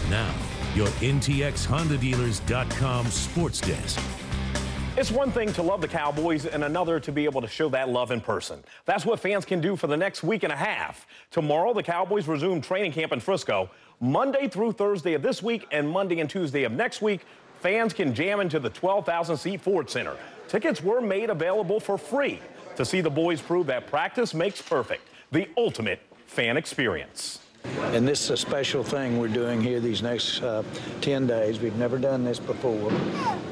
Now, your NTXHondaDealers.com sports desk. It's one thing to love the Cowboys and another to be able to show that love in person. That's what fans can do for the next week and a half. Tomorrow, the Cowboys resume training camp in Frisco. Monday through Thursday of this week and Monday and Tuesday of next week, fans can jam into the 12,000-seat Ford Center. Tickets were made available for free to see the boys prove that practice makes perfect, the ultimate fan experience. And this is a special thing we're doing here these next 10 days. We've never done this before.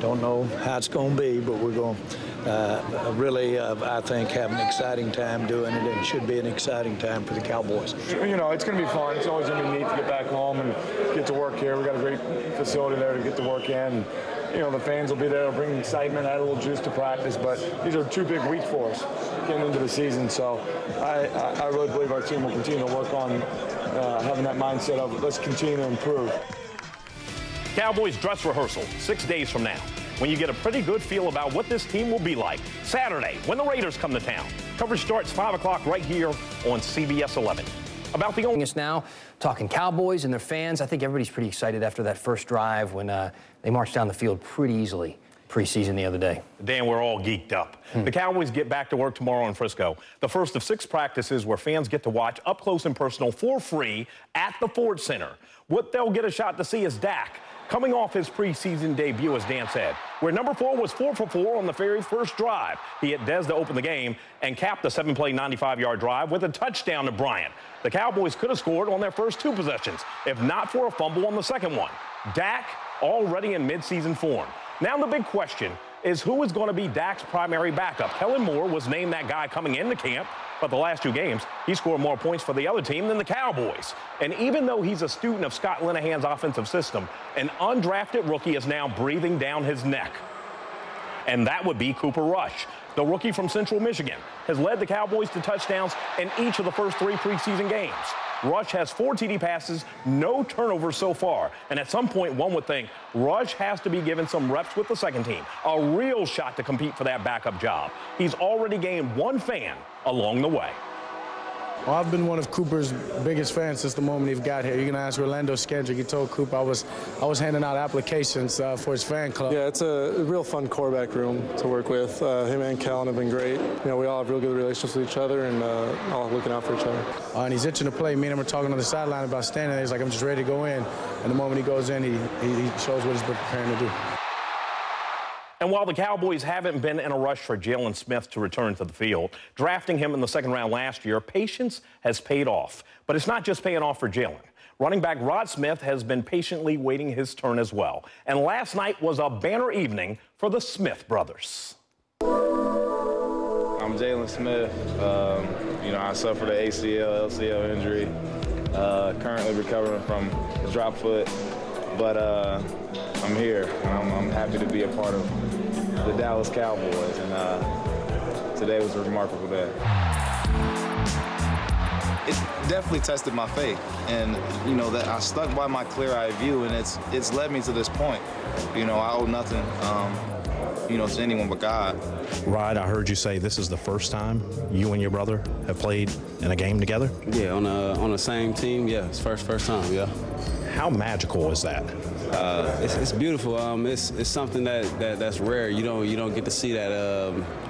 Don't know how it's going to be, but we're going to really, I think, have an exciting time doing it, and it should be an exciting time for the Cowboys. You know, it's going to be fun. It's always going to be neat to get back home and get to work here. We've got a great facility there to get to work in. You know, the fans will be there, will bring excitement, add a little juice to practice, but these are two big weeks for us getting into the season. So I really believe our team will continue to work on having that mindset of let's continue to improve. Cowboys dress rehearsal 6 days from now, when you get a pretty good feel about what this team will be like. Saturday, when the Raiders come to town. Coverage starts 5 o'clock right here on CBS 11. About the only us now, talking Cowboys and their fans. I think everybody's pretty excited after that first drive when they marched down the field pretty easily preseason the other day. Dan, we're all geeked up. The Cowboys get back to work tomorrow in Frisco. The first of 6 practices where fans get to watch up close and personal for free at the Ford Center. What they'll get a shot to see is Dak, coming off his preseason debut, as Dan said, where number 4 was 4 for 4 on the very first drive. He hit Dez to open the game and capped the 7-play, 95-yard drive with a touchdown to Bryant. The Cowboys could have scored on their first 2 possessions, if not for a fumble on the second one. Dak already in midseason form. Now the big question is who is going to be Dak's primary backup. Kellen Moore was named that guy coming into camp, but the last 2 games, he scored more points for the other team than the Cowboys. And even though he's a student of Scott Linehan's offensive system, an undrafted rookie is now breathing down his neck. And that would be Cooper Rush. The rookie from Central Michigan has led the Cowboys to touchdowns in each of the first 3 preseason games. Rush has 4 TD passes, no turnovers so far. And at some point, one would think Rush has to be given some reps with the second team, a real shot to compete for that backup job. He's already gained 1 fan along the way. Well, I've been one of Cooper's biggest fans since the moment he got here. You can ask Orlando Skendrick. He told Cooper I was handing out applications for his fan club. Yeah, it's a real fun quarterback room to work with. Him and Kellen have been great. You know, we all have real good relationships with each other and all looking out for each other. And he's itching to play. Me and him were talking on the sideline about standing there. He's like, I'm just ready to go in. And the moment he goes in, he shows what he's been preparing to do. And while the Cowboys haven't been in a rush for Jaylon Smith to return to the field, drafting him in the 2nd round last year, patience has paid off. But it's not just paying off for Jaylon. Running back Rod Smith has been patiently waiting his turn as well. And last night was a banner evening for the Smith brothers. I'm Jaylon Smith. You know, I suffered an ACL, LCL injury. Currently recovering from a drop foot. But I'm here. I'm happy to be a part of the Dallas Cowboys, and today was a remarkable day. It definitely tested my faith, and you know that I stuck by my clear-eyed view, and it's led me to this point. You know, I owe nothing, you know, to anyone but God. Rod, I heard you say this is the first time you and your brother have played in a game together. Yeah, on the same team. Yeah, it's first time. Yeah. How magical is that? It's beautiful. It's something that's rare. You don't get to see that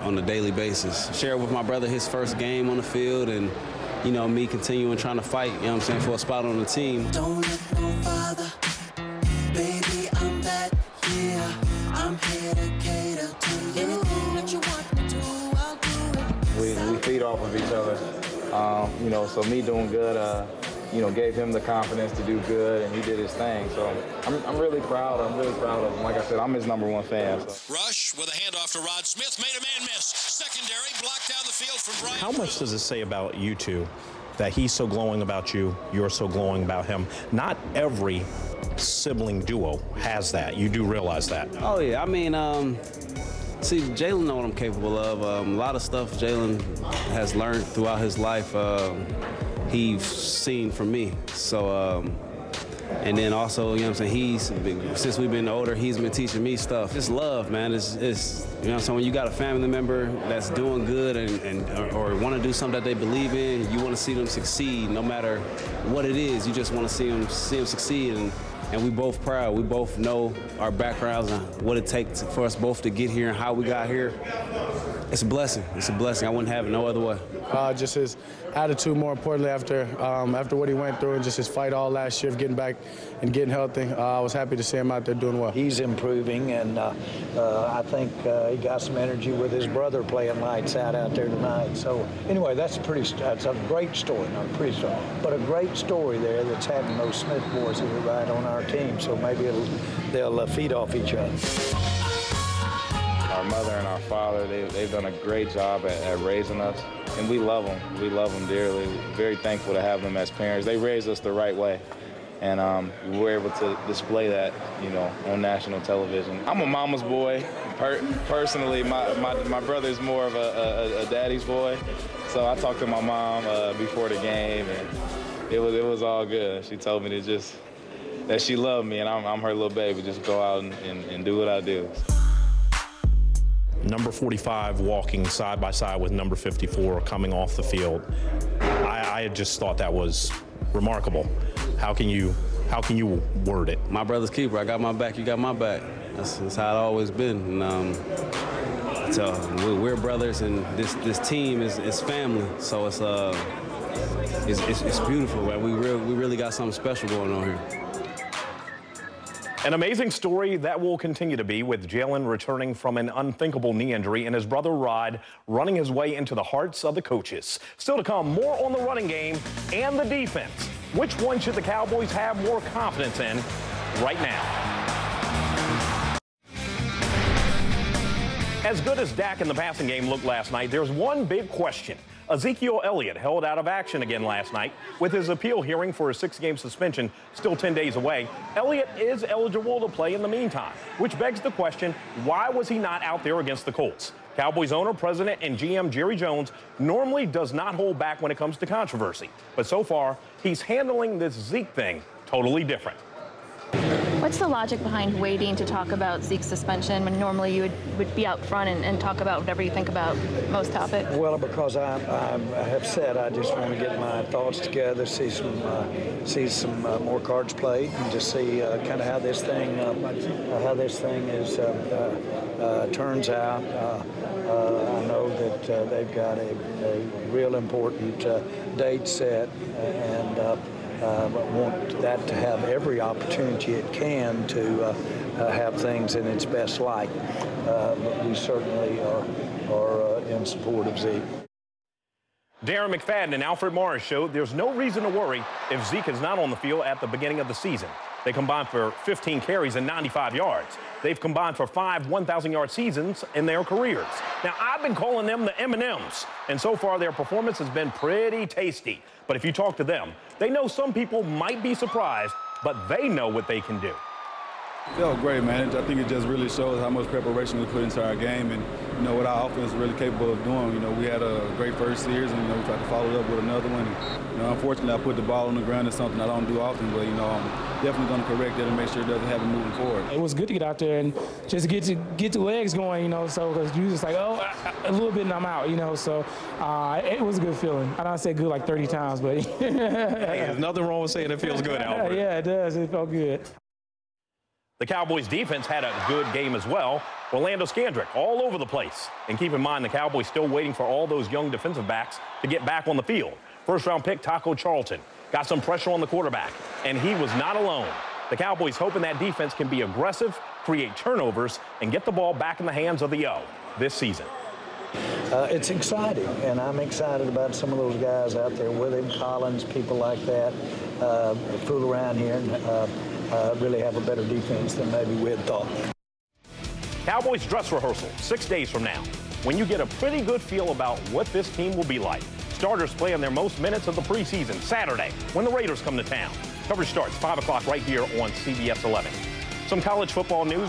on a daily basis. Share with my brother his first game on the field, and you know me continuing trying to fight. You know what I'm saying, for a spot on the team. Don't look no farther, baby. I'm back here. I'm here to cater to you. Anything that you want to do, I'll do it. We feed off of each other. You know, so me doing good, you know, gave him the confidence to do good, and he did his thing. So I'm really proud. I'm really proud of him. Like I said, I'm his #1 fan. So. Rush with a handoff to Rod Smith, made a man miss. Secondary, blocked down the field from Bryant. How much does it say about you two that he's so glowing about you, you're so glowing about him? Not every sibling duo has that. You do realize that. Oh, yeah. I mean, see, Jaylon know what I'm capable of. A lot of stuff Jaylon has learned throughout his life. He's seen from me. So, and then also, you know what I'm saying, since we've been older, he's been teaching me stuff. It's love, man. It's you know what I'm saying, when you got a family member that's doing good or want to do something that they believe in, you want to see them succeed no matter what it is. You just want to see them succeed. And and we both proud. We both know our backgrounds and what it takes for us both to get here and how we got here. It's a blessing. It's a blessing. I wouldn't have it no other way. Just his attitude, more importantly, after what he went through, and just his fight all last year of getting back and getting healthy. I was happy to see him out there doing well. He's improving, and I think he got some energy with his brother playing lights out there tonight. So anyway, that's a great story, not a pretty story, but a great story there that's having those Smith boys here right on our team. So maybe they'll feed off each other. Our mother and our father, they've done a great job at raising us, and we love them. We love them dearly. We're very thankful to have them as parents. They raised us the right way, and we were able to display that, on national television. I'm a mama's boy. Personally, my brother's more of a daddy's boy, so I talked to my mom before the game, and it was all good. She told me that she loved me, and I'm her little baby. Just go out and do what I do. Number 45 walking side by side with number 54 coming off the field. I just thought that was remarkable. How can you word it? My brother's keeper. I got my back, you got my back. That's how it always been. And, so we're brothers, and this team is family. So it's beautiful, right? We really got something special going on here. An amazing story that will continue to be, with Jaylon returning from an unthinkable knee injury and his brother Rod running his way into the hearts of the coaches. Still to come, more on the running game and the defense. Which one should the Cowboys have more confidence in right now? As good as Dak in the passing game looked last night, there's one big question. Ezekiel Elliott held out of action again last night with his appeal hearing for a 6-game suspension still 10 days away. Elliott is eligible to play in the meantime, which begs the question, why was he not out there against the Colts? Cowboys owner, president, and GM Jerry Jones normally does not hold back when it comes to controversy, but so far he's handling this Zeke thing totally different. What's the logic behind waiting to talk about Zeke's suspension when normally you would be out front and talk about whatever you think about most topics? Well, because I have said I just want to get my thoughts together, see some more cards played, and just see kind of how this thing turns out. I know that they've got a real important date set, and want that to have every opportunity it can to have things in its best light. But we certainly are in support of Zeke. Darren McFadden and Alfred Morris showed there's no reason to worry if Zeke is not on the field at the beginning of the season. They combined for 15 carries and 95 yards. They've combined for 5 1,000-yard seasons in their careers. Now, I've been calling them the M&Ms, and so far their performance has been pretty tasty. But if you talk to them, they know some people might be surprised, but they know what they can do. Felt great, man. I think it just really shows how much preparation we put into our game, and what our offense is really capable of doing. We had a great first series, and we tried to follow it up with another one. And, unfortunately, I put the ball on the ground. It's something I don't do often, but I'm definitely going to correct it and make sure it doesn't happen moving forward. It was good to get out there and just get the legs going, so because you just like, a little bit and I'm out, so it was a good feeling. I don't say good like 30 times, but hey, there's nothing wrong with saying it feels good, Alfred. Yeah, it does. It felt good. The Cowboys defense had a good game as well. Orlando Scandrick all over the place. And keep in mind, the Cowboys still waiting for all those young defensive backs to get back on the field. First-round pick Taco Charlton got some pressure on the quarterback, and he was not alone. The Cowboys hoping that defense can be aggressive, create turnovers, and get the ball back in the hands of the O this season. It's exciting, and I'm excited about some of those guys out there with him, Collins, people like that, fool around here and really have a better defense than maybe we had thought. Cowboys dress rehearsal 6 days from now, when you get a pretty good feel about what this team will be like. Starters play in their most minutes of the preseason Saturday when the Raiders come to town. Coverage starts 5 o'clock right here on CBS 11. Some college football news.